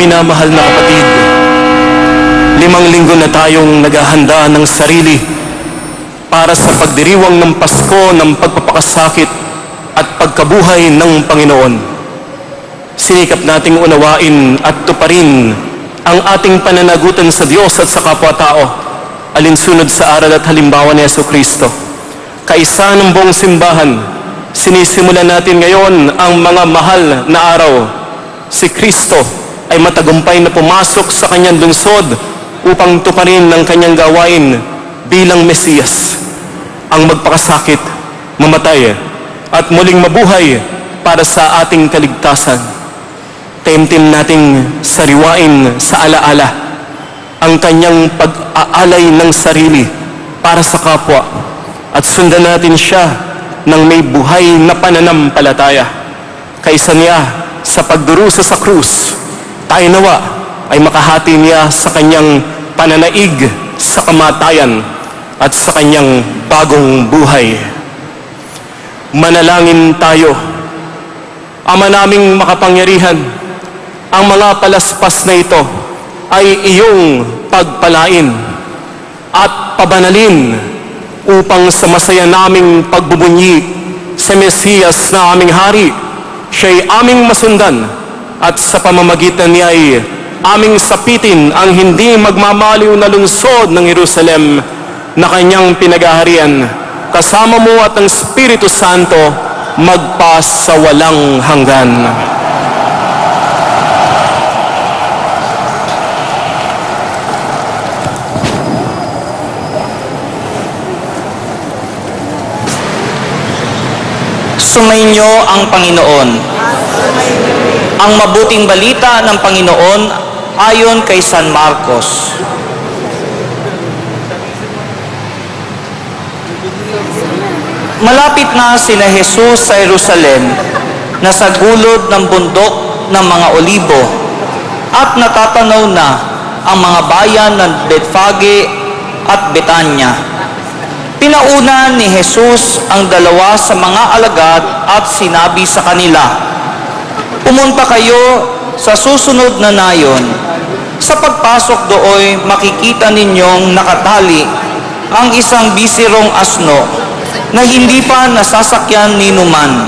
minamahal na kapatid, 5 linggo na tayong naghahanda ng sarili para sa pagdiriwang ng Pasko ng pagpapakasakit at pagkabuhay ng Panginoon. Sinikap nating unawain at tuparin ang ating pananagutan sa Diyos at sa kapwa-tao, alinsunod sa aral at halimbawa ni Jesucristo. Kaisa ng buong simbahan, sinisimulan natin ngayon ang mga mahal na araw. Si Kristo ay matagumpay na pumasok sa kanyang lungsod upang tuparin ang kanyang gawain bilang Mesiyas, ang magpakasakit, mamatay, at muling mabuhay para sa ating kaligtasan. Temtem nating sariwain sa alaala ang kanyang pag-aalay ng sarili para sa kapwa at sundan natin siya ng may buhay na pananampalataya. Kaysa niya sa pagdurusa sa krus, tayo nawa ay makahati niya sa kanyang pananaig sa kamatayan at sa kanyang bagong buhay. Manalangin tayo. Ama naming makapangyarihan, ang mga palaspas na ito ay iyong pagpalain at pabanalin upang sa masaya naming pagbubunyi sa Mesiyas na aming hari, siya'y aming masundan at sa pamamagitan niya ay aming sapitin ang hindi magmamaliw na lungsod ng Jerusalem na kanyang pinagaharian. Kasama mo at ang Espiritu Santo magpas sa walang hanggan. Sumainyo ang Panginoon. Ang mabuting balita ng Panginoon ayon kay San Marcos. Malapit na sina Jesus sa Jerusalem, na sa gulod ng bundok ng mga Olibo, at natatanaw na ang mga bayan ng Betfage at Betanya. Pinauna ni Jesus ang 2 sa mga alagad at sinabi sa kanila, "Pumunta kayo sa susunod na nayon. Sa pagpasok dooy makikita ninyong nakatali ang isang bisirong asno na hindi pa nasasakyan ni numan.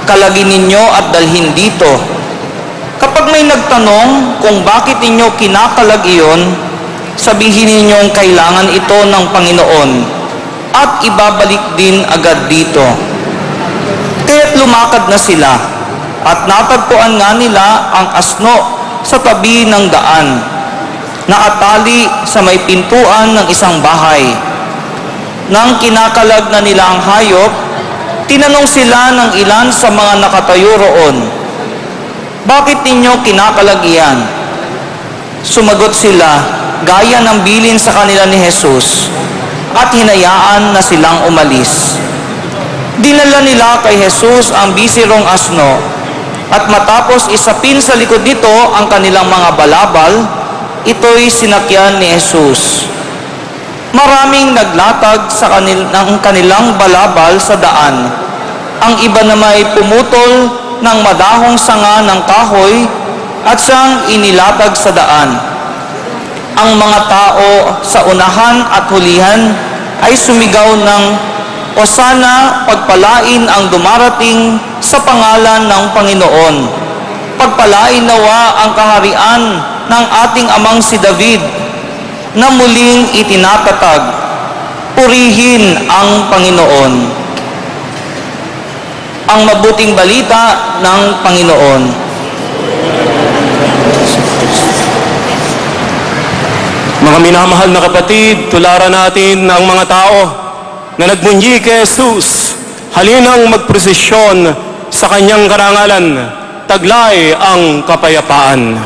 Kalagin ninyo at dalhin dito. Kapag may nagtanong kung bakit ninyo kinakalag iyon, sabihin ninyong kailangan ito ng Panginoon at ibabalik din agad dito." Kaya't lumakad na sila at natagpuan nga nila ang asno sa tabi ng daan, nakatali sa may pintuan ng isang bahay. Nang kinakalag na nila ang hayop, tinanong sila ng ilan sa mga nakatayo roon, "Bakit ninyo kinakalag iyan?" Sumagot sila gaya ng bilin sa kanila ni Jesus, at hinayaan na silang umalis. Dinala nila kay Jesus ang bisirong asno, at matapos isapin sa likod nito ang kanilang mga balabal, ito'y sinakyan ni Jesus. Maraming naglatag sa kanilang balabal sa daan. Ang iba naman ay pumutol ng madahong sanga ng kahoy at siyang inilatag sa daan. Ang mga tao sa unahan at hulihan ay sumigaw ng, "Hosana, pagpalain ang dumarating sa pangalan ng Panginoon. Pagpalain nawa ang kaharian ng ating amang si David, na muling itinatatag. Purihin ang Panginoon." Ang mabuting balita ng Panginoon. Mga minamahal na kapatid, tularan natin ang mga tao na nagmunyi kay Jesus. Halinang magprosesyon sa kanyang karangalan, taglay ang kapayapaan.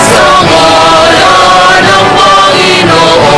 Sa ngalan ng Panginoon,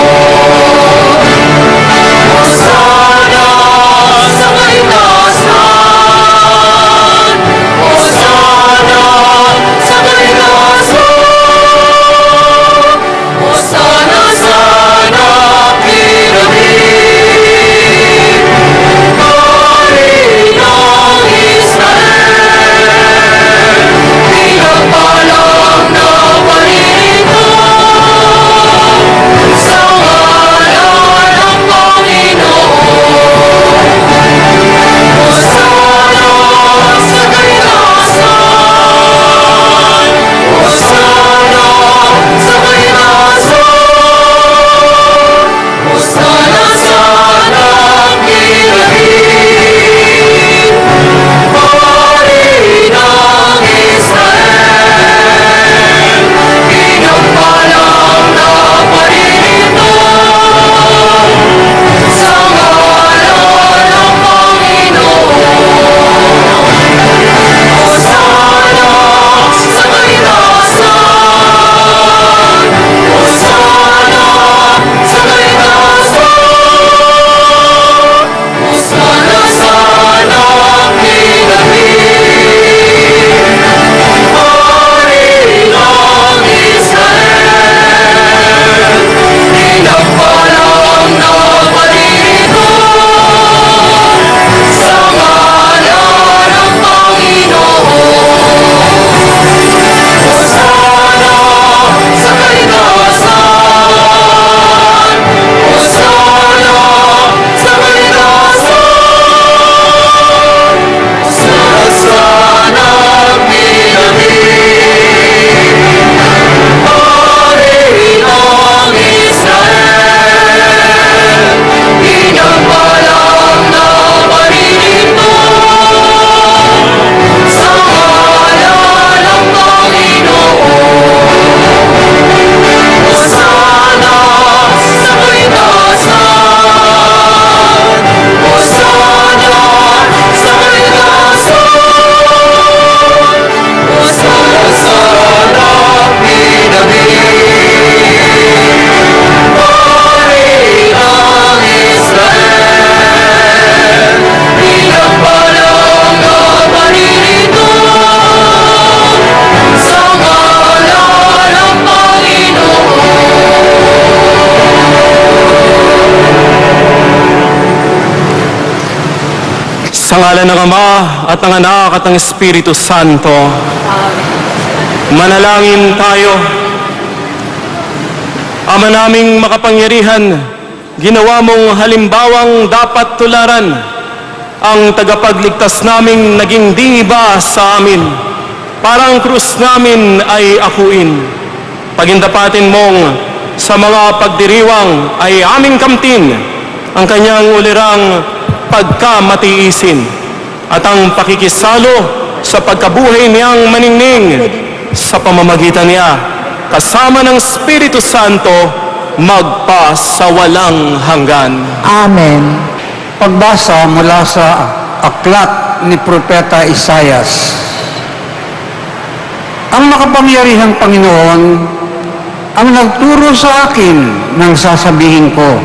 ngalan ng Ama at ng Anak at ng Espiritu Santo. Manalangin tayo. Ama naming makapangyarihan, ginawa mong halimbawang dapat tularan. Ang tagapagligtas naming naging di iba sa amin. Parang krus namin ay akuin. Pagindapatin mong sa mga pagdiriwang ay aming kamtin ang kanyang ulirang pagkamatiisin at ang pakikisalo sa pagkabuhay niyang maningning sa pamamagitan niya kasama ng Espiritu Santo magpa sa walang hanggan. Amen. Pagbasa mula sa aklat ni Propeta Isaias. Ang makapangyarihang Panginoon ang nagturo sa akin ng sasabihin ko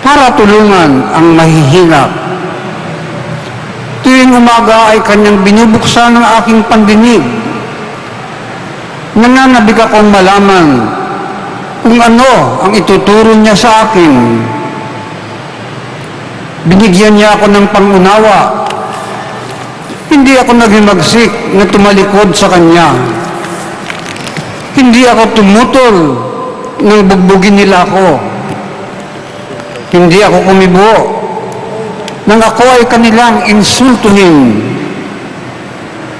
para tulungan ang mahihirap. Tuwing umaga ay kanyang binubuksan ang aking pandinig. Nananabik akong malaman kung ano ang ituturo niya sa akin. Binigyan niya ako ng pangunawa. Hindi ako naghimagsik na tumalikod sa kanya. Hindi ako tumutol nang bugbugin nila ako. Hindi ako kumibo nang ako ay kanilang insultuhin.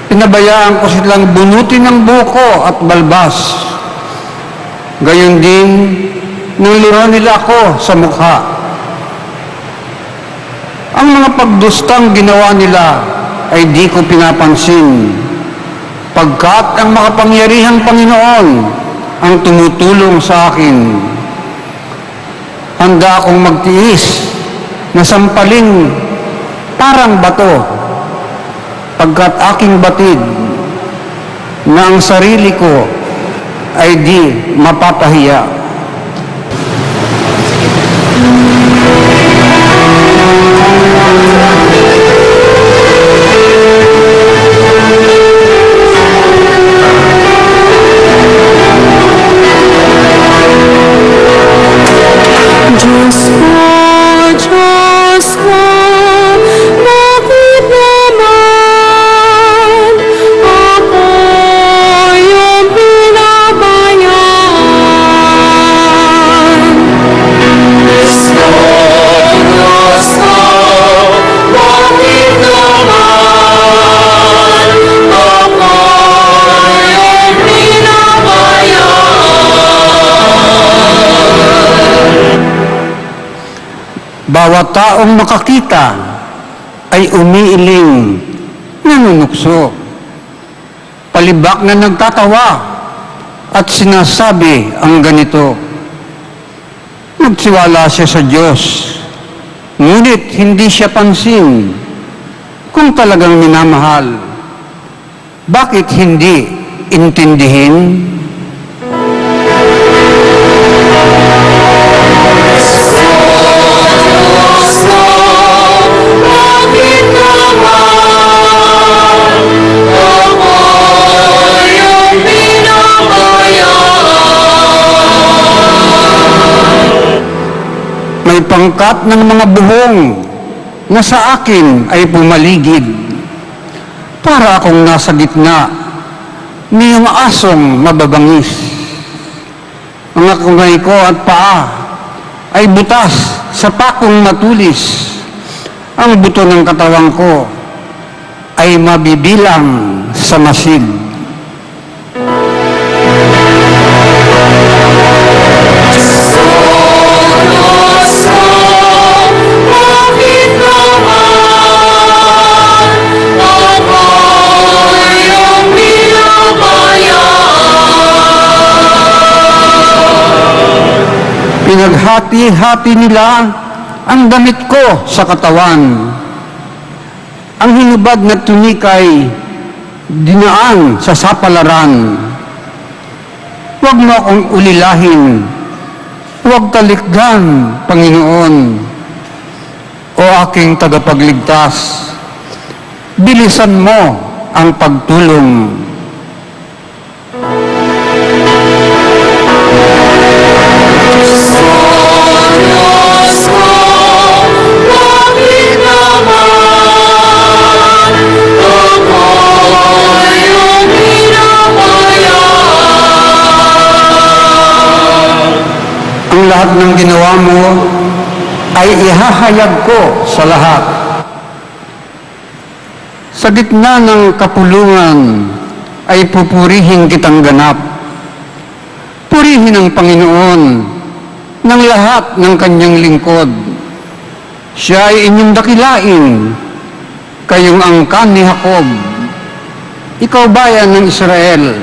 Pinabayaan ko silang bunutin ng buko at balbas. Gayon din, niluro nila ako sa mukha. Ang mga pagdustang ginawa nila ay di ko pinapansin, pagkat ang makapangyarihang Panginoon ang tumutulong sa akin. Handa akong magtiis na sampalin parang bato, pagkat aking batid na ang sarili ko ay di mapapahiya. Diyos ko, bakit naman ako yung pinabayaan? Diyos ko, bakit naman ako yung pinabayaan? Bawat taong makakita ay umiiling, nanunukso. Palibak na nagtatawa at sinasabi ang ganito, nagtiwala siya sa Diyos, ngunit hindi siya pansin. Kung talagang minamahal, bakit hindi intindihin? May pangkat ng mga buhong na sa akin ay pumaligid. Para akong nasa gitna niyong asong mababangis. Mga kamay ko at paa ay butas sa pakong matulis. Ang buto ng katawan ko ay mabibilang sa masid. Pinaghati-hati nila ang damit ko sa katawan. Ang hinubad na tunikay dinaan sa sapalaran. Huwag mo akong ulilahin. Huwag talikdan, Panginoon. O aking tagapagligtas, bilisan mo ang pagtulong. Diyos ko, bakit naman ang lahat ng ginawa mo ay ihahayag ko sa lahat. Sa gitna ng kapulungan ay pupurihin kitang ganap. Purihin ang Panginoon ng lahat ng kanyang lingkod. Siya ay inyong dakilain, kayong angkan ni Jacob. Ikaw bayan ng Israel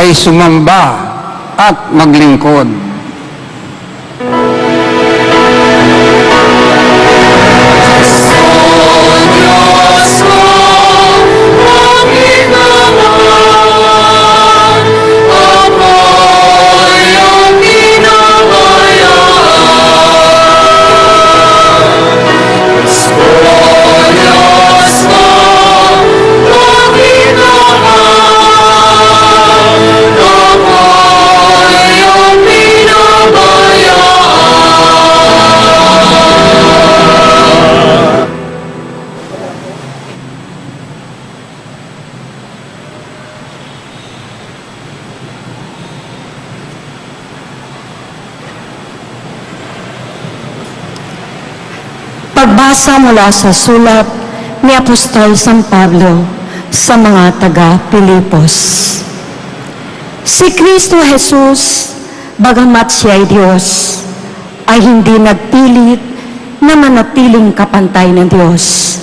ay sumamba at maglingkod. Pagbasa mula sa sulat ni Apostol San Pablo sa mga taga-Pilipos. Si Kristo Jesus, bagamat siya ay Diyos, ay hindi nagpilit na manatiling kapantay ng Diyos.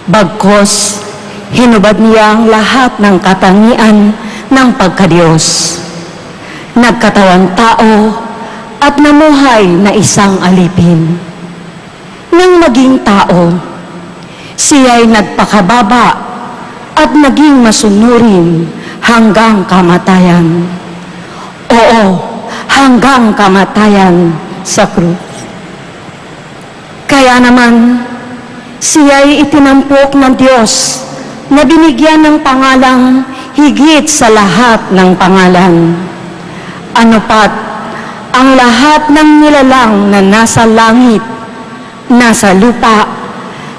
Bagkos, hinubad niya ang lahat ng katangian ng pagka-Diyos. Nagkatawang tao at namuhay na isang alipin. Nang maging tao, siya'y nagpakababa at naging masunurin hanggang kamatayan. Oo, hanggang kamatayan sa krus. Kaya naman, siya'y itinampok ng Diyos na binigyan ng pangalang higit sa lahat ng pangalan. Ano pat ang lahat ng nilalang na nasa langit, nasa lupa,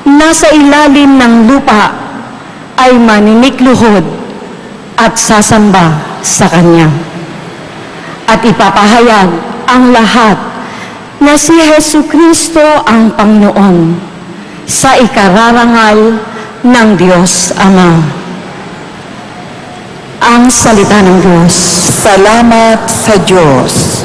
nasa ilalim ng lupa, ay maninikluhod at sasamba sa Kanya. At ipapahayag ang lahat na si Jesucristo ang Panginoon sa ikararangal ng Diyos Ama. Ang salita ng Diyos. Salamat sa Diyos.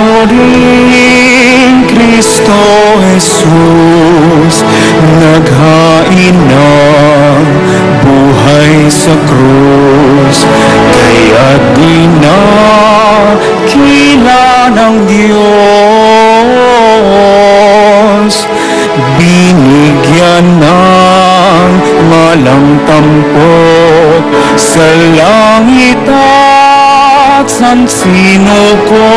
Sunurin Kristo Jesus, naghain ng buhay sa krus, kaya't dinakila ng Diyos, binigyan ng malang tampok sa langit at sansino ko.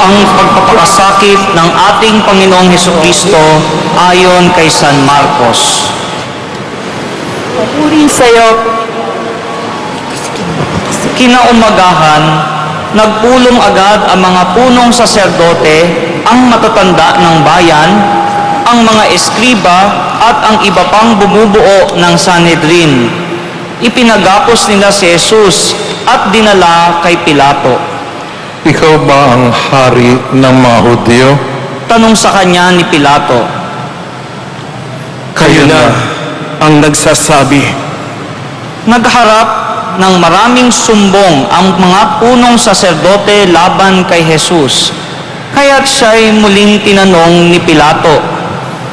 Ang pagpapakasakit ng ating Panginoong Hesukristo ayon kay San Marcos. Puri sa'yo. Kinaumagahan, nagpulong agad ang mga punong saserdote, ang matatanda ng bayan, ang mga eskriba at ang iba pang bumubuo ng Sanhedrin. Ipinagapos nila si Jesus at dinala kay Pilato. Ikaw ba ang hari ng mga Hudyo? Tanong sa kanya ni Pilato. Kayo na ang nagsasabi. Nagharap ng maraming sumbong ang mga punong saserdote laban kay Jesus. Kaya't siya'y muling tinanong ni Pilato.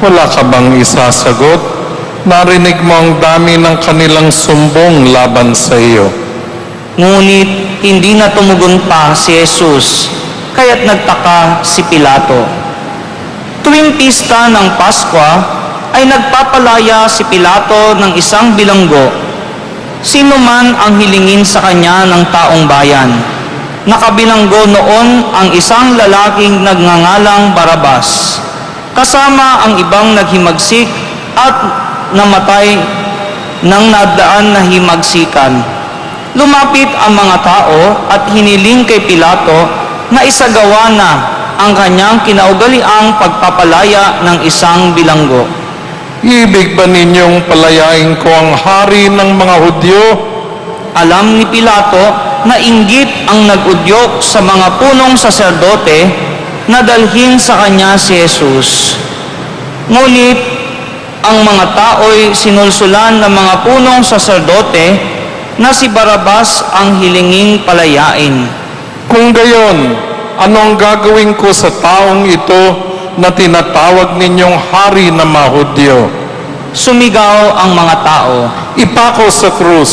Wala ka bang isasagot? Narinig mo ang dami ng kanilang sumbong laban sa iyo. Ngunit hindi na tumugon pa si Jesus, kaya't nagtaka si Pilato. Tuwing pista ng Paskwa, ay nagpapalaya si Pilato ng isang bilanggo. Sino man ang hilingin sa kanya ng taong bayan. Nakabilanggo noon ang isang lalaking nagngangalang Barabas, kasama ang ibang naghimagsik at namatay ng nadaan na himagsikan. Lumapit ang mga tao at hiniling kay Pilato na isagawa na ang kanyang kinaugaliang pagpapalaya ng isang bilanggo. Ibig ba ninyong palayain ko ang hari ng mga Hudyo? Alam ni Pilato na inggit ang nag-udyok sa mga punong saserdote na dalhin sa kanya si Jesus. Ngunit ang mga tao'y sinulsulan ng mga punong saserdote na si Barabas ang hilinging palayain. Kung gayon, ano ang gagawin ko sa taong ito na tinatawag ninyong hari ng mga Hudyo? Sumigaw ang mga tao. Ipako sa krus.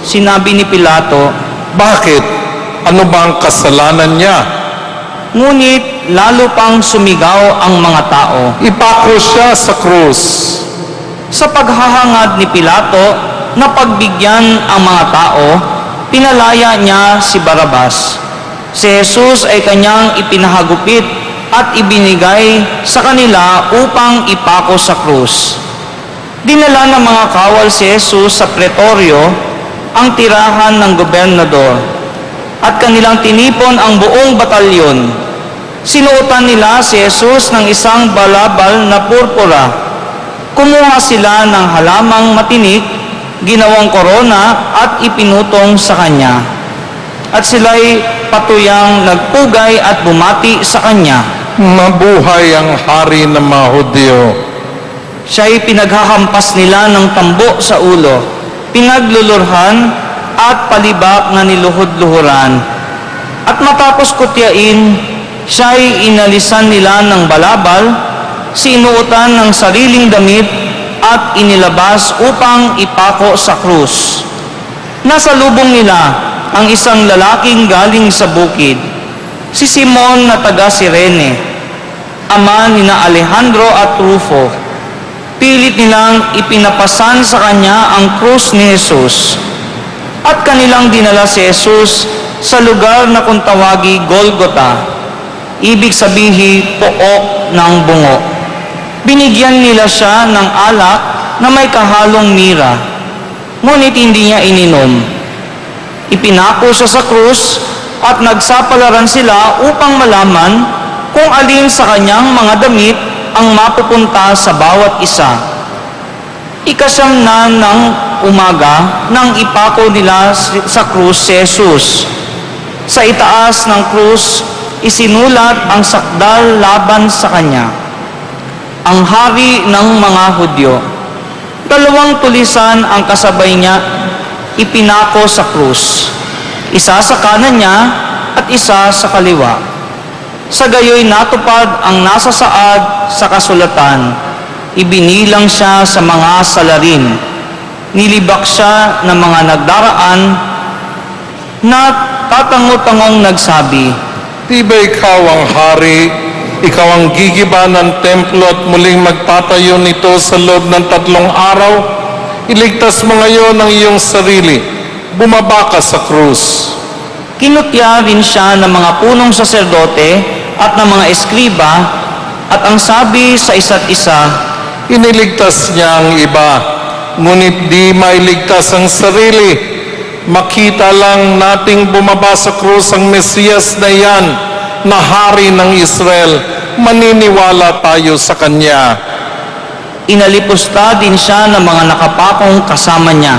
Sinabi ni Pilato, Bakit? Ano ba ang kasalanan niya? ngunit lalo pang sumigaw ang mga tao. Ipako siya sa krus. Sa paghahangad ni Pilato na pagbigyan ang mga tao, pinalaya niya si Barabas. Si Jesus ay kanyang ipinahagupit at ibinigay sa kanila upang ipako sa krus. Dinala ng mga kawal si Jesus sa pretoryo, ang tirahan ng gobernador, at kanilang tinipon ang buong batalyon. Sinuotan nila si Jesus ng isang balabal na purpura. Kumuha sila ng halamang matinik, ginawang korona at ipinutong sa kanya. At sila'y patuyang nagpugay at bumati sa kanya. Mabuhay ang hari ng mga Hudyo. Siya'y pinaghahampas nila ng tambo sa ulo, pinaglulurhan at palibak na niluhod-luhuran. At matapos kutyain, siya'y inalisan nila ng balabal, sinuotan ng sariling damit at inilabas upang ipako sa krus. Nasa lubong nila ang isang lalaking galing sa bukid, si Simon na taga Cirene, ama nina Alejandro at Rufo. Pilit nilang ipinapasan sa kanya ang krus ni Jesus. At kanilang dinala si Jesus sa lugar na kung tawagi Golgota, ibig sabihin pook ng bungo. Binigyan nila siya ng alak na may kahalong mira, ngunit hindi niya ininom. Ipinako siya sa krus at nagsapalaran sila upang malaman kung alin sa kanyang mga damit ang mapupunta sa bawat isa. Ikasyam na ng umaga nang ipako nila sa krus si Jesus. Sa itaas ng krus, isinulat ang sakdal laban sa kanya, ang hari ng mga Hudyo. 2 tulisan ang kasabay niya, ipinako sa krus. Isa sa kanan niya at isa sa kaliwa. Sa gayoy natupad ang nasa saad sa kasulatan. Ibinilang siya sa mga salarin. Nilibak siya ng mga nagdaraan na tatango-tangong nagsabi, Di ba ikaw ang hari? Ikaw ang gigiba ng templo at muling magtatayo nito sa loob ng 3 araw? Iligtas mo ngayon ang iyong sarili. Bumaba ka sa krus. kinutya rin siya ng mga punong saserdote at ng mga eskriba, at ang sabi sa isa't isa, Iniligtas niya ang iba, ngunit di mailigtas ang sarili. Makita lang nating bumaba sa krus ang Mesiyas na yan, na hari ng Israel. Maniniwala tayo sa Kanya. inalipusta din siya ng mga nakapakong kasama niya,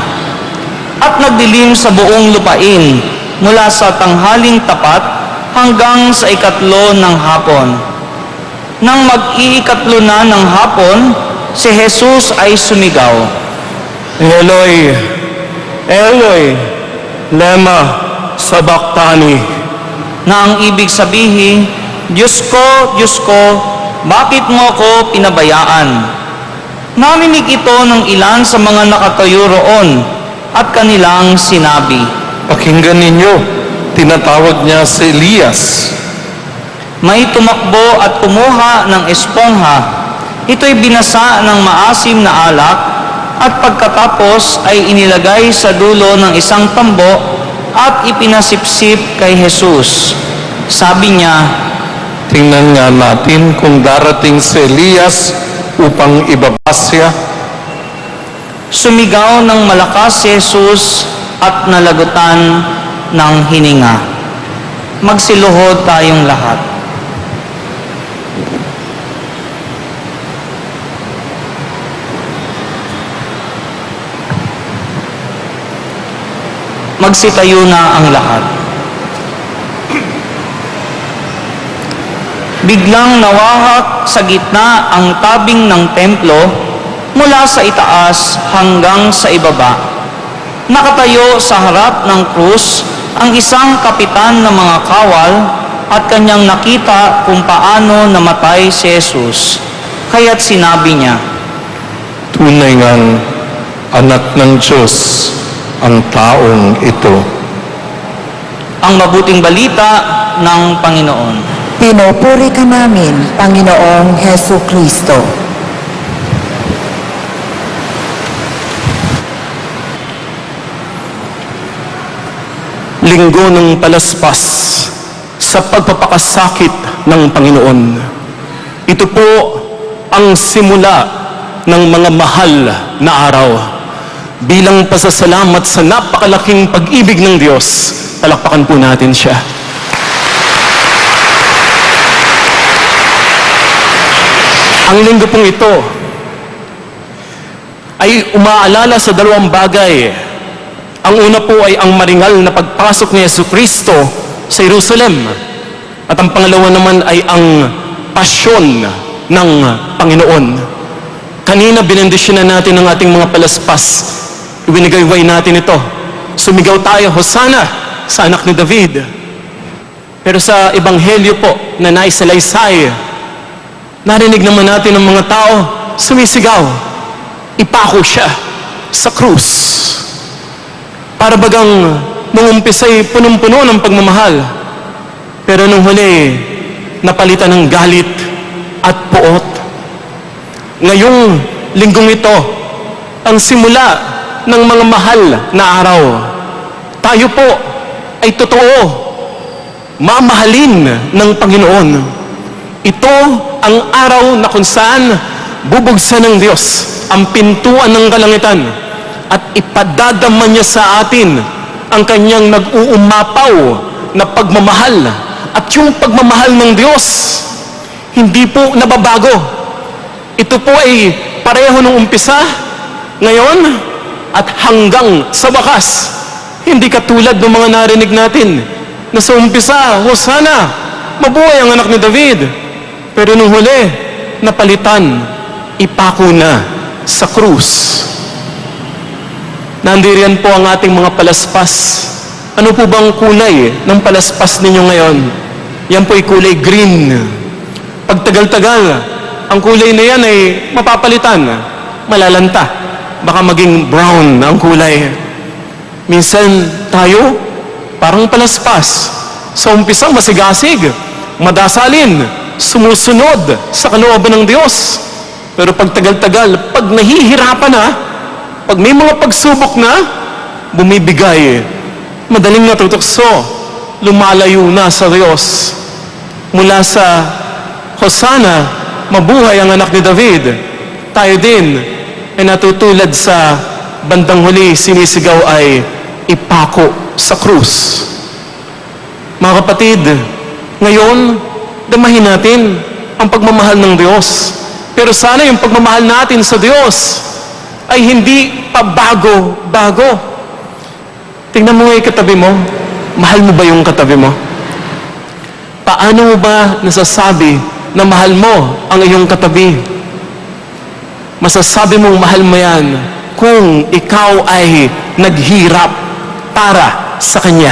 at nagdilim sa buong lupain mula sa tanghaling tapat hanggang sa 3 ng hapon. Nang mag-iikatlo na ng hapon, si Jesus ay sumigaw. Eloi, Eloi, lema sabachthani. Na ang ibig sabihin, Diyos ko, bakit mo ako pinabayaan? Narinig ito ng ilan sa mga nakatayo roon at kanilang sinabi, Pakinggan ninyo, tinatawag niya si Elias. may tumakbo at kumuha ng espongha. Ito'y binasa ng maasim na alak at pagkatapos ay inilagay sa dulo ng isang tambo at ipinasipsip kay Jesus. Sabi niya, Tingnan nga natin kung darating si Elias upang ibabas siya. sumigaw ng malakas si Jesus at nalagutan ng hininga. Magsiluhod tayong lahat. Magsitayo na ang lahat. Biglang nawahak sa gitna ang tabing ng templo mula sa itaas hanggang sa ibaba. Nakatayo sa harap ng krus ang isang kapitan ng mga kawal at kanyang nakita kung paano namatay si Jesus. Kaya't sinabi niya, Tunay ngang anak ng Diyos ang taong ito. ang mabuting balita ng Panginoon. Pinupuri ka namin, Panginoong Hesu Kristo. Linggo ng palaspas sa pagpapakasakit ng Panginoon. Ito po ang simula ng mga mahal na araw. Bilang pasasalamat sa napakalaking pag-ibig ng Diyos, palakpakan po natin siya. Ang linggo pong ito ay umaalala sa dalawang bagay. Ang una po ay ang maringal na pagpasok ni Yesu Kristo sa Jerusalem. At ang pangalawa naman ay ang pasyon ng Panginoon. Kanina binendisyon na natin ang ating mga palaspas. Ibinigayway natin ito. Sumigaw tayo, Hosanna sa anak ni David. Pero sa ebanghelyo po na naisalaysay, narinig naman natin ang mga tao sumisigaw. Ipako siya sa krus. Para bagang nung umpisa'y punong-puno ng pagmamahal. Pero nung huli, napalitan ng galit at puot. Ngayong linggong ito, ang simula ng mga mahal na araw. Tayo po ay totoo, mamahalin ng Panginoon. Ito ang araw na kung saan bubugsan ng Diyos ang pintuan ng kalangitan at ipadadama niya sa atin ang kanyang nag-uumapaw na pagmamahal. At yung pagmamahal ng Diyos, hindi po nababago. Ito po ay pareho nung umpisa, ngayon, at hanggang sa wakas. Hindi katulad ng mga narinig natin na sa umpisa, Hosanna, mabuhay ang anak ni David. Pero nung huli, napalitan, ipako na sa krus. Nandiriyan po ang ating mga palaspas. Ano po bang kulay ng palaspas ninyo ngayon? Yan po ay kulay green. Pag tagal-tagal, ang kulay na yan ay mapapalitan, malalanta. Baka maging brown ang kulay. Minsan tayo, parang palaspas. Sa umpisa, masigasig, madasalin, sumusunod sa kalooban ng Diyos. Pero pag tagal-tagal, pag nahihirapan na, pag may mga pagsubok na, bumibigay, madaling natutukso, lumalayo na sa Diyos. Mula sa Hosanna, mabuhay ang anak ni David, tayo din ay natutulad sa bandang huli, sinisigaw ay ipako sa krus. Mga kapatid, ngayon, damahin natin ang pagmamahal ng Diyos. Pero sana yung pagmamahal natin sa Diyos ay hindi pa bago-bago. Tingnan mo yung katabi mo. Mahal mo ba yung katabi mo? Paano mo ba nasasabi na mahal mo ang iyong katabi. Masasabi mong mahal mo yan kung ikaw ay naghirap para sa Kanya.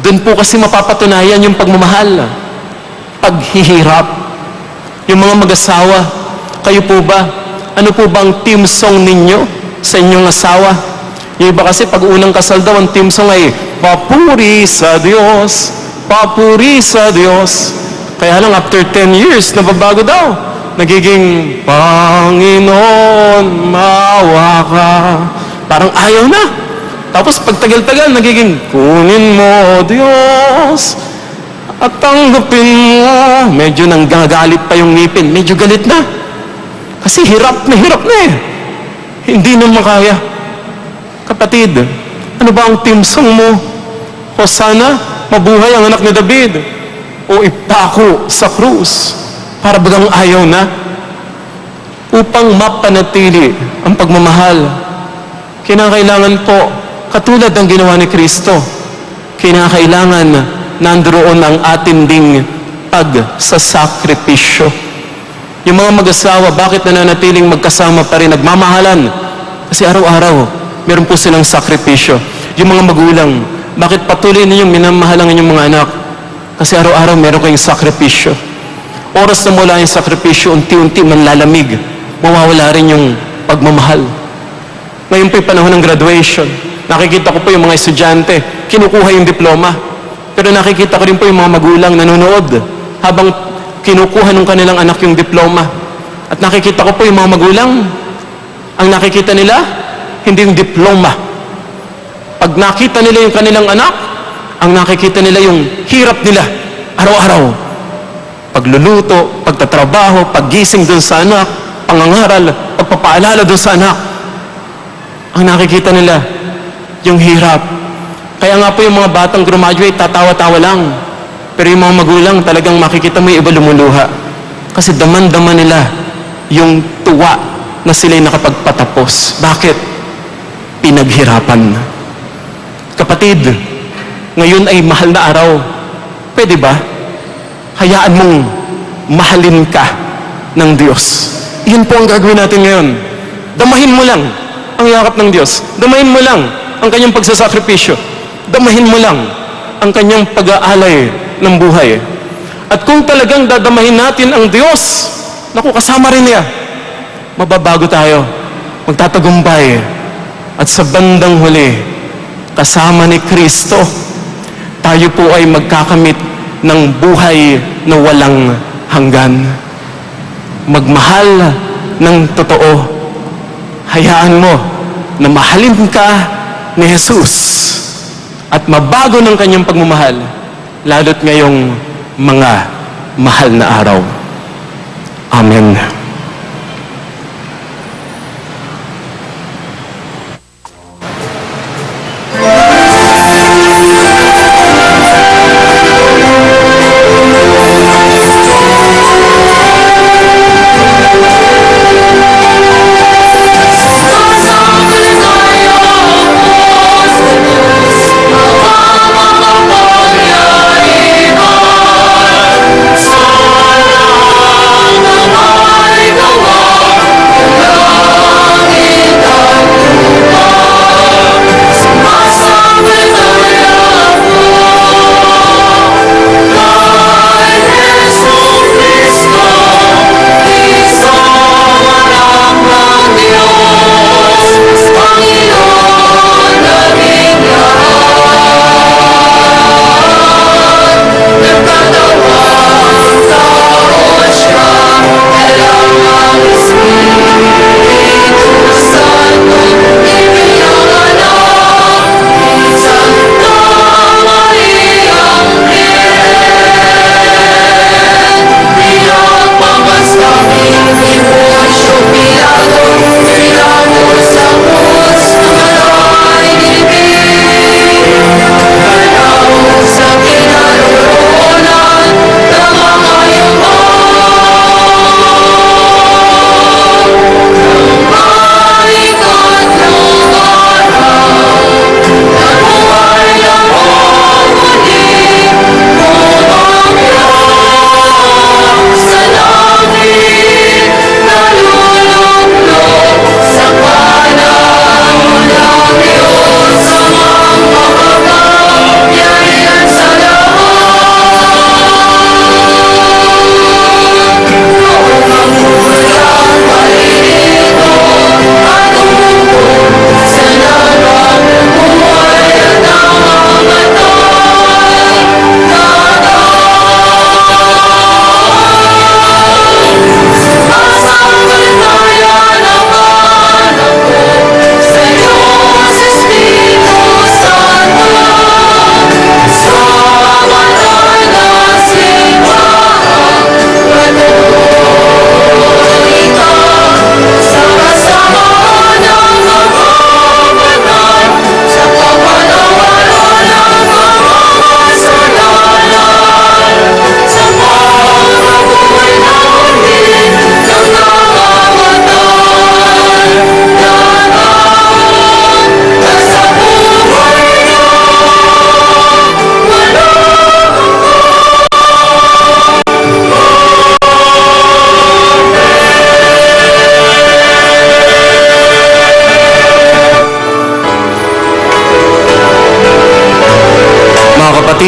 Doon po kasi mapapatunayan yung pagmamahal. Paghihirap. Yung mga mag-asawa, kayo po ba? Ano po ba ang team song ninyo sa inyong asawa? Yung iba kasi pag unang kasal daw, ang team song ay Papuri sa Diyos, Papuri sa Diyos. Kaya lang after 10 years, nababago daw. Nagiging, Panginoon, maawa ka. Parang ayaw na. Tapos pag tagal-tagal, nagiging, kunin mo, Diyos, at tanggapin mo. Medyo nang gagalit pa yung ngipin. Medyo galit na. Kasi hirap na eh. Hindi na makaya. Kapatid, ano ba ang team song mo? Hosana, mabuhay ang anak ni David. O ipako sa krus. Para bagang ayaw na. Upang mapanatili ang pagmamahal, kinakailangan po, katulad ng ginawa ni Kristo, kinakailangan nandoon ang atin ding pagsasakripisyo. Yung mga mag-asawa, bakit nananatiling magkasama pa rin, nagmamahalan? Kasi araw-araw, meron po silang sakripisyo. Yung mga magulang, bakit patuloy ninyong minamahal ang inyong mga anak? Kasi araw-araw meron kayong sakripisyo. Oras na mula yung sakripisyo, unti-unti manlalamig. Mawawala rin yung pagmamahal. Ngayon po'y panahon ng graduation. Nakikita ko po yung mga estudyante, kinukuha yung diploma. Pero nakikita ko rin po yung mga magulang nanonood habang kinukuha ng kanilang anak yung diploma. At nakikita ko po yung mga magulang, ang nakikita nila, hindi yung diploma. Pag nakita nila yung kanilang anak, ang nakikita nila yung hirap nila, araw-araw. Pagluluto, pagtatrabaho, paggising dun sa anak, pangangaral, pagpapaalala dun sa anak. Ang nakikita nila, yung hirap. Kaya nga po yung mga batang graduate, tatawa-tawa lang. Pero yung mga magulang, talagang makikita mo yung iba lumuluha. Kasi daman-daman nila yung tuwa na sila'y nakapagpatapos. Bakit? Pinaghirapan. Kapatid, ngayon ay mahal na araw. Pwede ba? Hayaan mong mahalin ka ng Diyos. Iyon po ang gagawin natin ngayon. Damahin mo lang ang yakap ng Diyos. Damahin mo lang ang kanyang pagsasakripisyo. Damahin mo lang ang kanyang pag-aalay ng buhay. At kung talagang dadamahin natin ang Diyos, naku, kasama rin niya. Mababago tayo. Magtatagumpay. At sa bandang huli, kasama ni Kristo, tayo po ay magkakamit ng buhay na walang hanggan. Magmahal ng totoo. Hayaan mo na mahalin ka ni Jesus at mabago ng kanyang pagmamahal, lalo't ngayong mga mahal na araw. Amen. Sa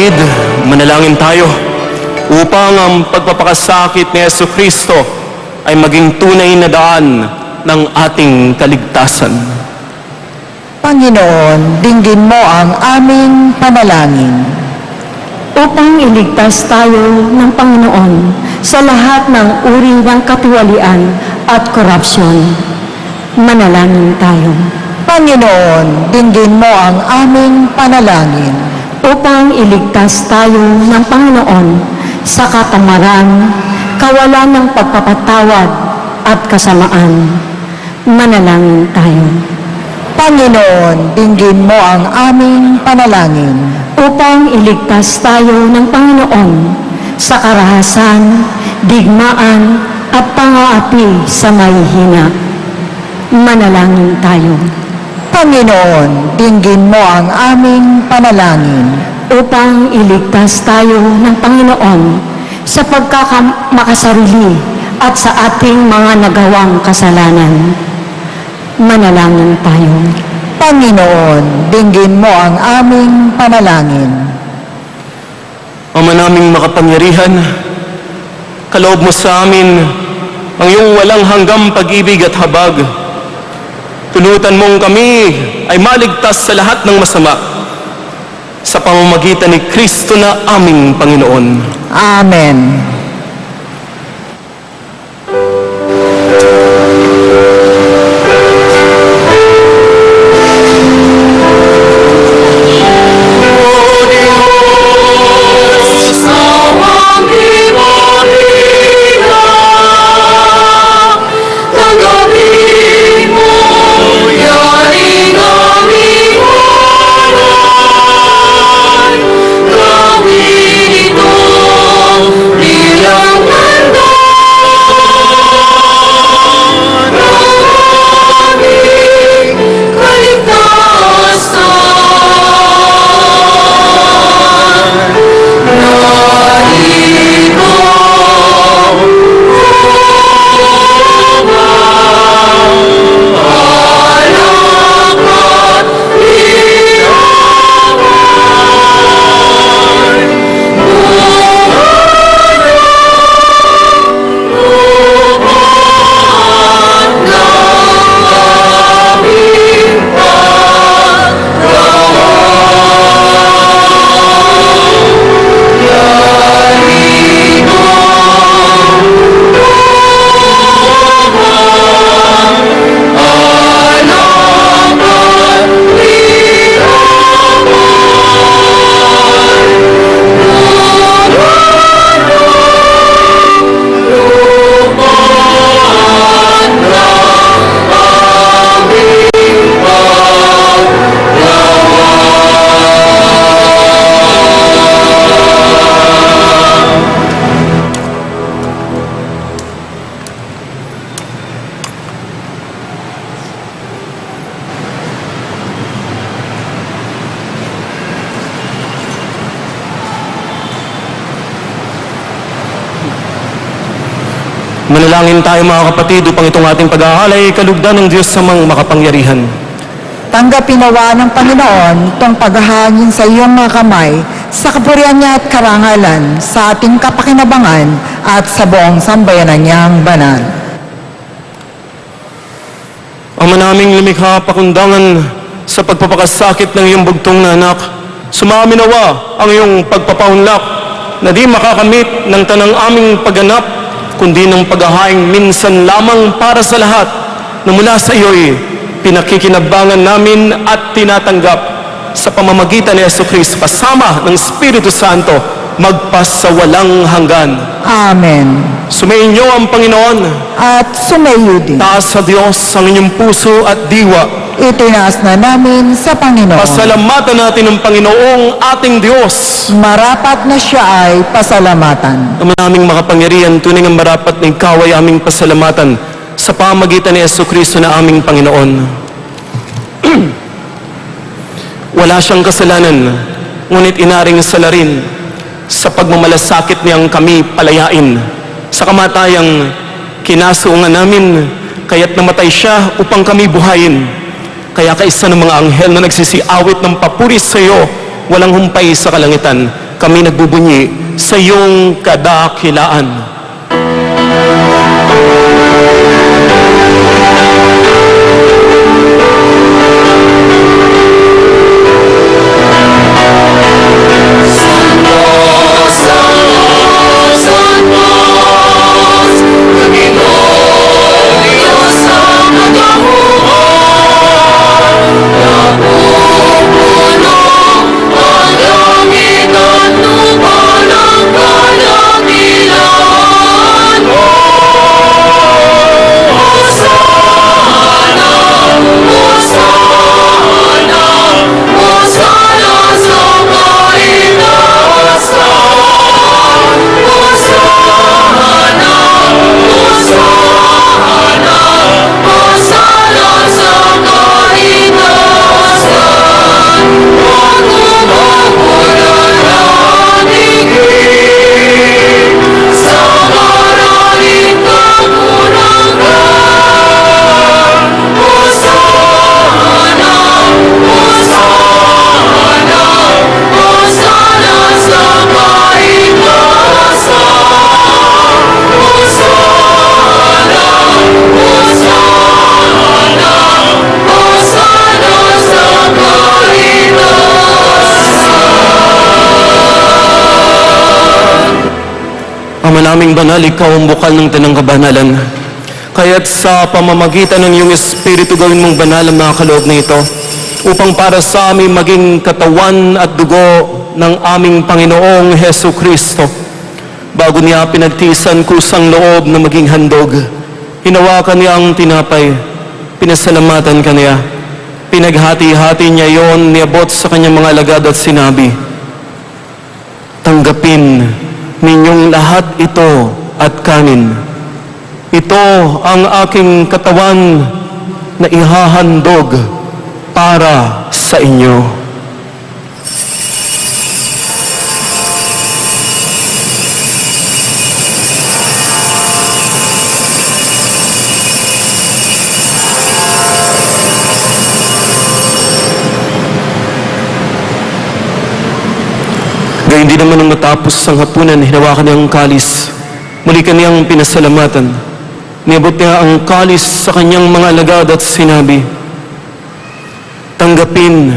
kapatid, manalangin tayo upang ang pagpapakasakit ni Jesucristo ay maging tunay na daan ng ating kaligtasan. Panginoon, dinggin mo ang aming panalangin. Upang iligtas tayo ng Panginoon sa lahat ng uri ng katiwalian at korupsyon. Manalangin tayo. Panginoon, dinggin mo ang aming panalangin. Upang iligtas tayo ng Panginoon sa katamaran, kawalan ng pagpapatawad at kasamaan. Manalangin tayo. Panginoon, dinggin mo ang aming panalangin. Upang iligtas tayo ng Panginoon sa karahasan, digmaan at pang-aapi sa mahihina. Manalangin tayo. Panginoon, dinggin mo ang aming panalangin. Upang iligtas tayo ng Panginoon sa pagkakamakasarili at sa ating mga nagawang kasalanan. Manalangin tayo. Panginoon, dinggin mo ang aming panalangin. Ama naming makapangyarihan, kaloob mo sa amin ang iyong walang hanggang pag-ibig at habag. Tulutan mong kami ay maligtas sa lahat ng masama sa pamamagitan ni Kristo na aming Panginoon. Amen. Manalangin tayo mga kapatid upang itong ating pag-aalay kalugdan ng Diyos sa mga makapangyarihan. Tanggapin nawa ng Panginoon itong paghahangin sa iyong mga kamay sa kapurihan niya at karangalan sa ating kapakinabangan at sa buong sambayanan niyang banal. Ama naming lumikha pakundangan sa pagpapakasakit ng iyong bugtong na anak, sumami nawa ang iyong pagpapaunlak na di makakamit ng tanang aming pagganap, kundi ng paghahaing minsan lamang para sa lahat na mula sa iyo'y pinakikinabangan namin at tinatanggap sa pamamagitan ni Jesucristo kasama ng Espiritu Santo magpasawalang hanggan. Amen. Sumainyo ang Panginoon. At sumayo din. Taas sa Diyos ang inyong puso at diwa. Itinaas na namin sa Panginoon. Pasalamatan natin ang Panginoong ating Diyos. Marapat na siya ay pasalamatan. Ama naming makapangyarihan, tunay ang marapat na ikaw ay aming pasalamatan sa pamagitan ni Jesucristo na aming Panginoon. Wala siyang kasalanan, ngunit inaring salarin sa pagmamalasakit niyang kami palayain. Sa kamatayang kinasuungan namin, kaya't namatay siya upang kami buhayin. Kaya kaisa ng mga anghel na nagsisiawit ng papuri sa iyo, walang humpay sa kalangitan. Kami nagbubunyi sa iyong kadakilaan. Ama naming banal, ikaw ang bukal ng tanang kabanalan. Kaya't sa pamamagitan ng iyong Espiritu gawin mong banal ang mga kaloob na ito upang para sa amin maging katawan at dugo ng aming Panginoong Hesu Kristo. Bago niya pinagtiisan kusang loob na maging handog, hinawakan niya ang tinapay, pinasalamatan ka niya, pinaghati-hati niya yon, niabot sa kanyang mga alagad at sinabi, "Tanggapin ninyong lahat ito at kanin. Ito ang aking katawan na ihahandog para sa inyo." Gayun din naman nang matapos ang hapunan, hinawakan niya ang kalis. Muli kaniyang pinasalamatan. Niabot niya ang kalis sa kanyang mga alagad at sinabi, "Tanggapin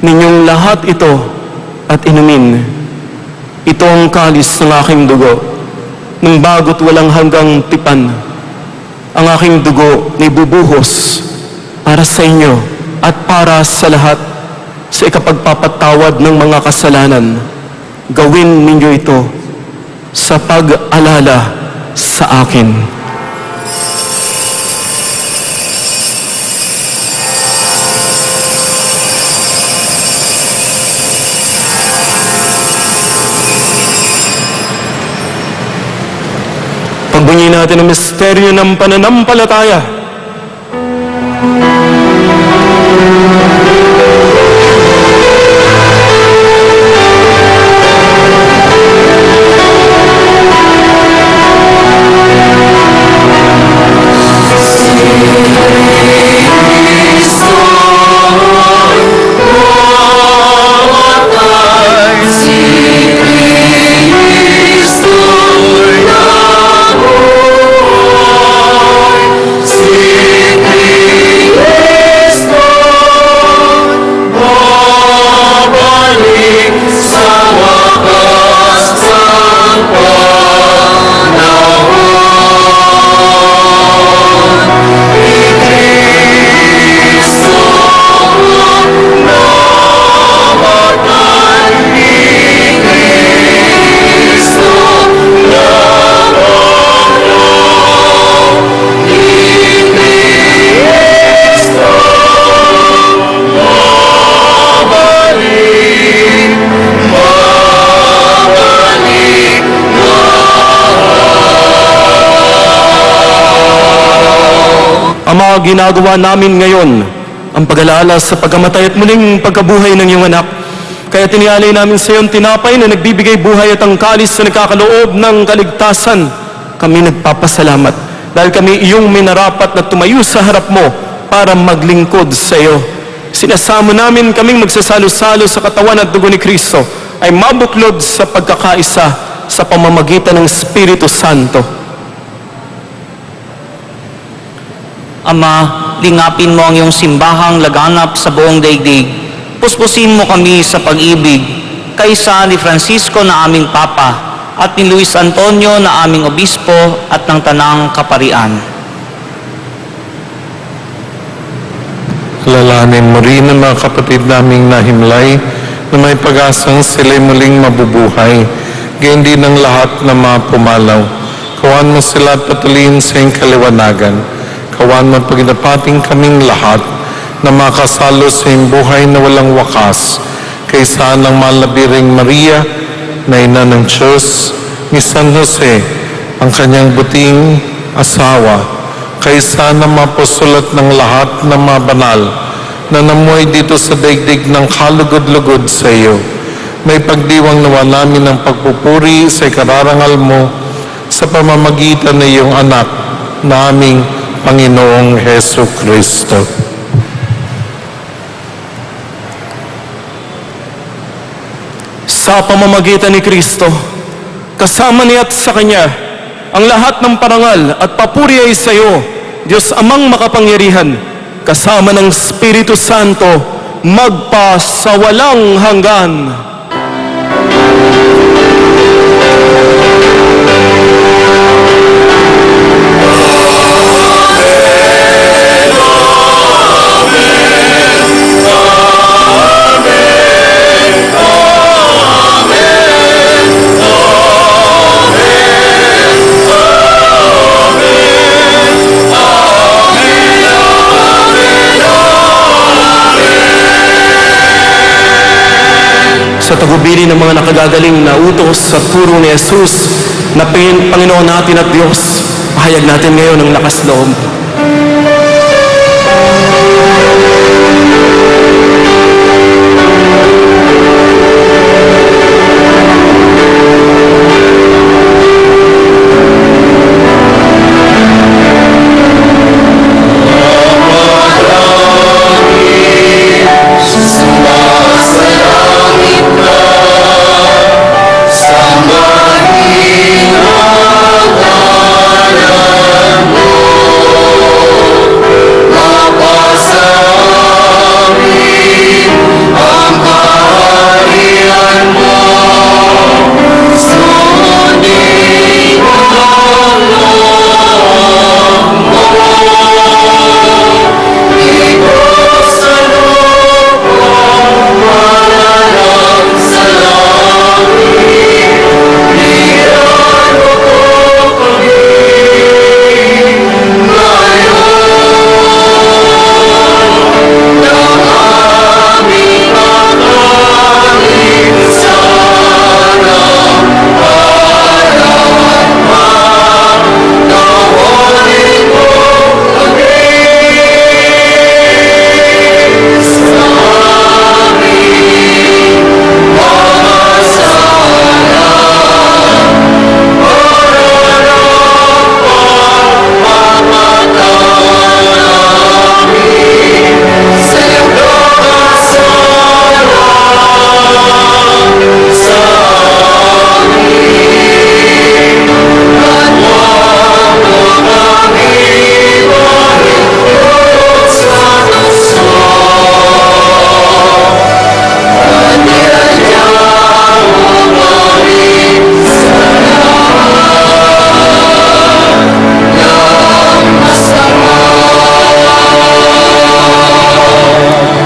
ninyong lahat ito at inumin. Ito ang kalis ng aking dugo, ng bago't walang hanggang tipan. Ang aking dugo na ibubuhos para sa inyo at para sa lahat sa ikapagpapatawad ng mga kasalanan. Gawin ninyo ito sa pag-alala sa akin." Pagbunyi natin ang misteryo ng pananampalataya. Ama, ginagawa namin ngayon ang pag-alala sa pagkamatay at muling pagkabuhay ng iyong anak. Kaya tinialay namin sa iyong tinapay na nagbibigay buhay at ang kalis na nagkakaloob ng kaligtasan. Kami nagpapasalamat dahil kami iyong minarapat na tumayo sa harap mo para maglingkod sa iyo. sinasamo namin kaming magsasalo-salo sa katawan at dugo ni Kristo ay mabuklod sa pagkakaisa sa pamamagitan ng Espiritu Santo. Ama, lingapin mo ang iyong simbahang laganap sa buong daigdig. Puspusin mo kami sa pag-ibig, kaysa ni Francisco na aming Papa at ni Luis Antonio na aming Obispo at ng Tanang Kaparian. Alalahanin mo rin ang mga kapatid naming nahimlay na may pag-asang sila'y muling mabubuhay. Gayon din ang lahat na mga pumalaw. Kawan mo sila at patuloyin sa iyong kaliwanagan. Kawan mo at pagdapating kaming lahat na makasalo sa iyong buhay na walang wakas. Kaysa ng malabiring Maria na ina ng Diyos, ni San Jose, ang kanyang buting asawa, kaysa ng mapusulat ng lahat ng mga banal na namuhay dito sa daigdig ng kalugod-lugod sa iyo. May pagdiwang nawa namin ng pagpupuri sa ikararangal mo sa pamamagitan ng iyong anak na aming Panginoong Heso Kristo. Sa pamamagitan ni Kristo, kasama niya at sa Kanya, ang lahat ng parangal at papuri ay sa iyo, Diyos Amang makapangyarihan, kasama ng Espiritu Santo, magpa sa walang hanggan. Sa tagubilin ng mga nakagagaling na utos sa turo ni Jesus na Panginoon natin at Diyos, pahayag natin ngayon ng lakas loob.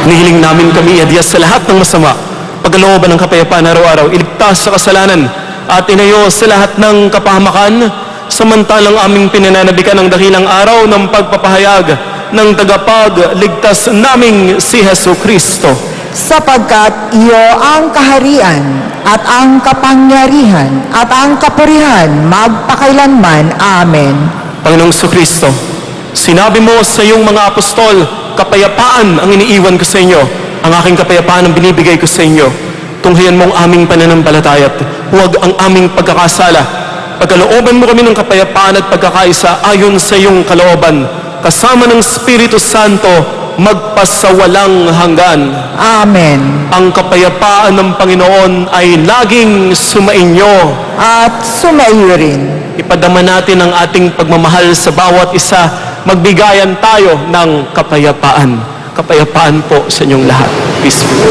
Nihiling namin kami adyas sa lahat ng masama, pagkalooban ng kapayapaan araw-araw, iligtas sa kasalanan, at inayo sa lahat ng kapahamakan, samantalang aming pinananabikan ang dakilang araw ng pagpapahayag ng tagapagligtas naming si Heso Kristo. Sapagkat iyo ang kaharian at ang kapangyarihan at ang kapurihan magpakailanman. Amen. Panginoong Kristo, sinabi mo sa iyong mga apostol, kapayapaan ang iniiwan ko sa inyo, ang aking kapayapaan ang binibigay ko sa inyo. Tunghayan mo ang aming pananampalataya at huwag ang aming pagkakasala. Pagkalooban mo kami ng kapayapaan at pagkakaisa ayon sa iyong kalooban, kasama ng Espiritu Santo, magpasawalang hanggan. Amen. Ang kapayapaan ng Panginoon ay laging sumainyo. At sumaiyo rin. Ipadama natin ang ating pagmamahal sa bawat isa. Magbigayan tayo ng kapayapaan. Kapayapaan po sa inyong lahat. Peace be.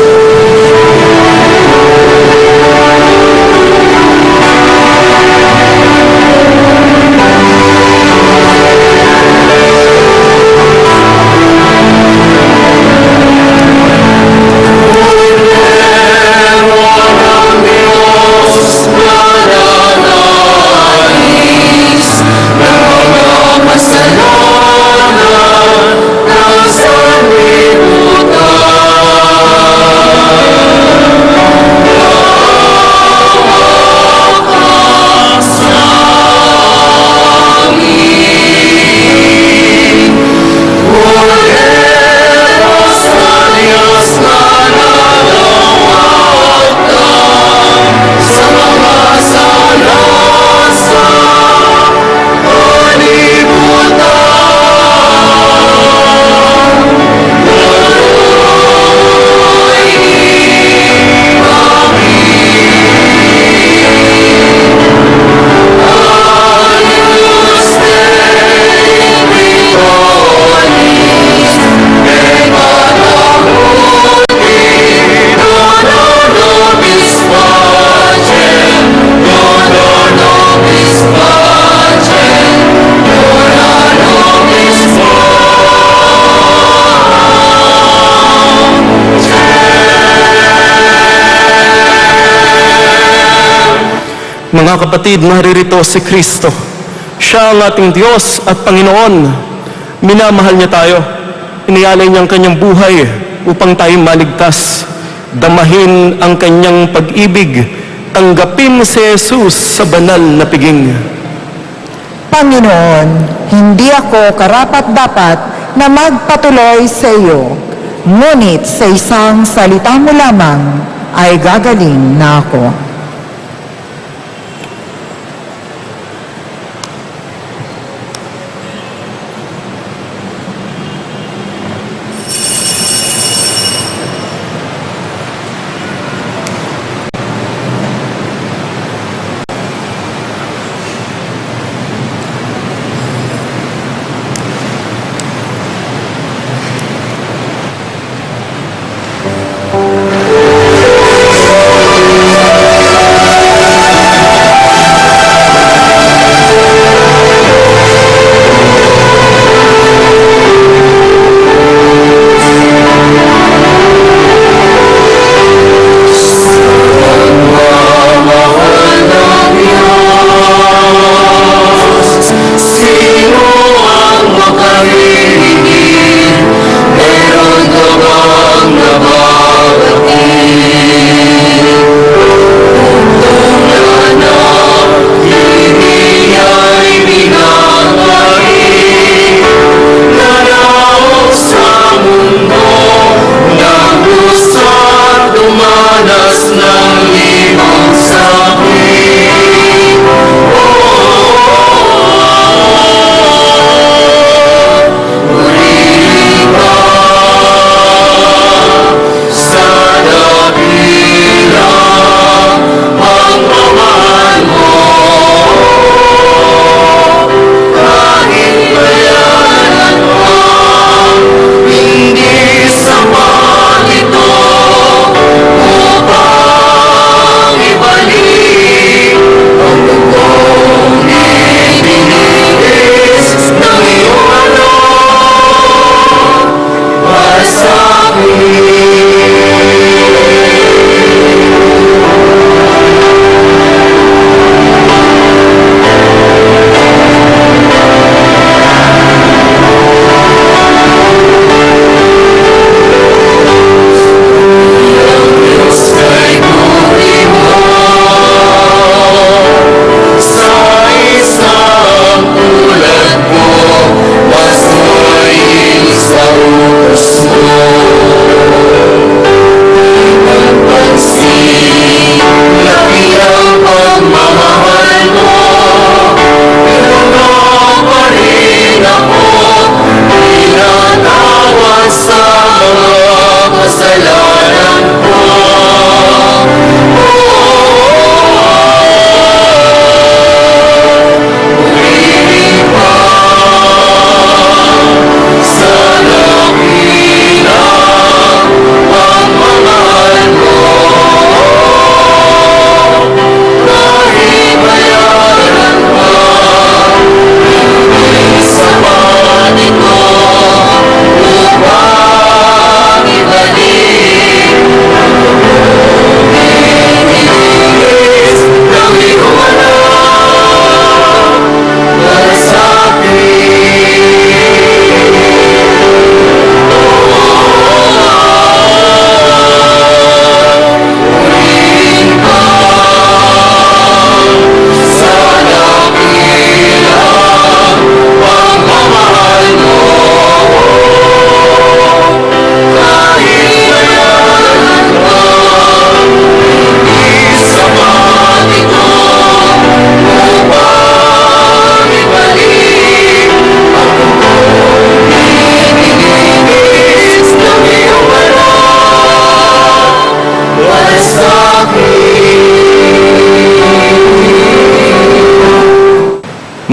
Mga kapatid, naririto si Kristo. Siya ang ating Diyos at Panginoon. Minamahal niya tayo. Inialay niya ang kanyang buhay upang tayo maligtas. Damahin ang kanyang pag-ibig. Tanggapin si Jesus sa banal na piging. Panginoon, hindi ako karapat-dapat na magpatuloy sa iyo. Ngunit sa isang salita mo lamang ay gagaling na ako.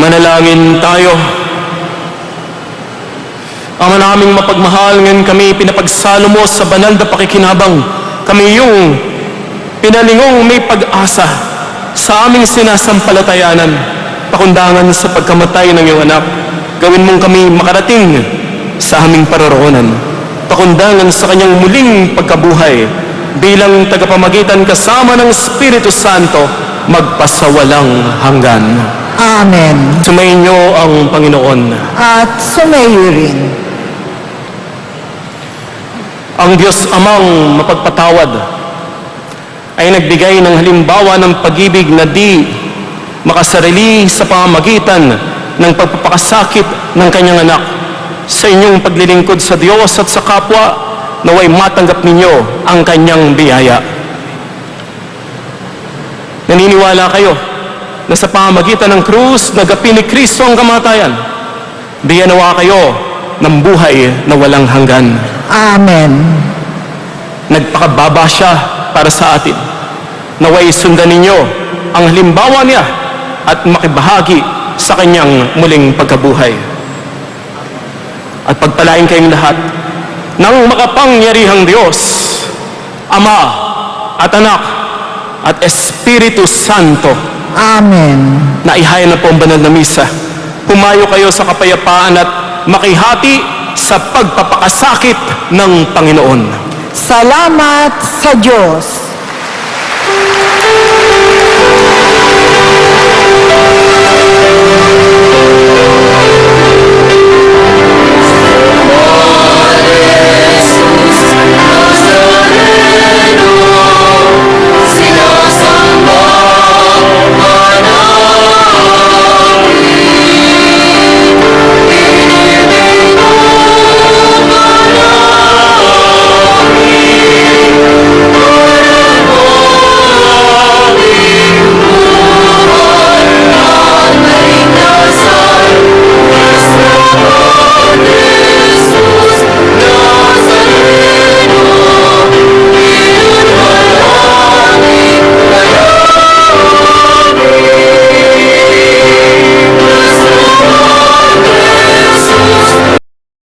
Manalangin tayo. Ama naming mapagmahal, ngayon kami pinapagsalo mo sa banal na pakikinabang. Kami yung pinalingong may pag-asa sa aming sinasampalatayanan, pakundangan sa pagkamatay ng iyong anak. Gawin mong kami makarating sa aming paroroonan, pakundangan sa kanyang muling pagkabuhay bilang tagapamagitan kasama ng Espiritu Santo magpasawalang hanggan. Amen. Sumainyo ang Panginoon. At sumayo rin. Ang Diyos Amang mapagpatawad ay nagbigay ng halimbawa ng pag-ibig na di makasarili sa pamamagitan ng pagpapakasakit ng kanyang anak. Sa inyong paglilingkod sa Diyos at sa kapwa, naway matanggap ninyo ang kanyang biyaya. Naniniwala kayo na sa pamamagitan ng krus, nagapi ni Kristo ang kamatayan. Bigyan nawa kayo ng buhay na walang hanggan. Amen. Nagpakababa siya para sa atin. Naway sundan ninyo ang halimbawa niya at makibahagi sa kanyang muling pagkabuhay. At pagpalain kayong lahat ng makapangyarihang Diyos, Ama at Anak at Espiritu Santo. Amen. Naihayan na po ang banal na misa. Pumayo kayo sa kapayapaan at makihati sa pagpapakasakit ng Panginoon. Salamat sa Diyos.